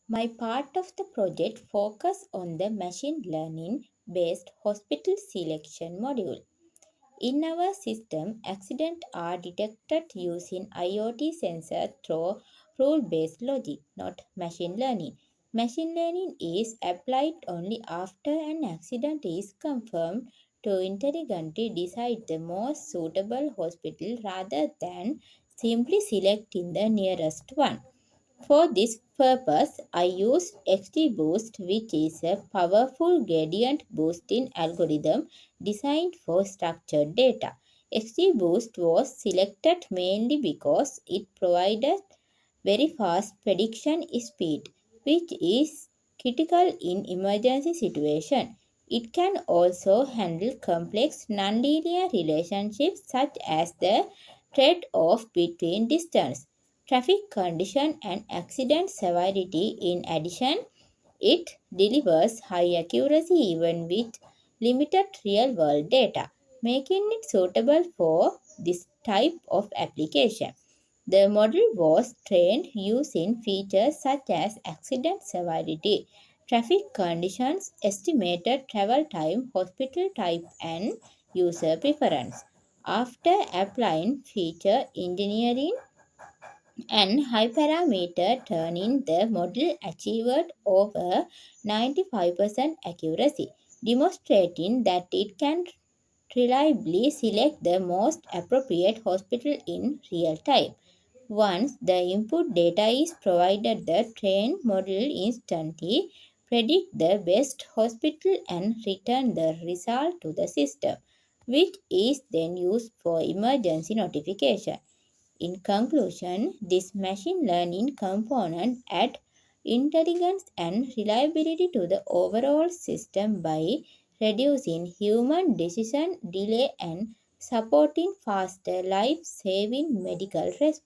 My part of the project focused on the machine learning based hospital selection module. In our system, accidents are detected using IoT sensor through rule-based logic, not machine learning. Machine learning is applied only after an accident is confirmed to intelligently decide the most suitable hospital rather than simply selecting the nearest one. For this purpose, I used XGBoost, which is a powerful gradient boosting algorithm designed for structured data. XGBoost was selected mainly because it provided very fast prediction speed, which is critical in emergency situations. It can also handle complex nonlinear relationships such as the trade-off between distance, traffic condition, and accident severity. In addition, it delivers high accuracy even with limited real world data, making it suitable for this type of application. The model was trained using features such as accident severity, traffic conditions, estimated travel time, hospital type, and user preference. After applying feature engineering and hyperparameter tuning, the model achieved over 95% accuracy, demonstrating that it can reliably select the most appropriate hospital in real time. Once the input data is provided, the trained model instantly predict the best hospital and return the result to the system, which is then used for emergency notification. In conclusion, this machine learning component adds intelligence and reliability to the overall system by reducing human decision delay and supporting faster life saving medical response.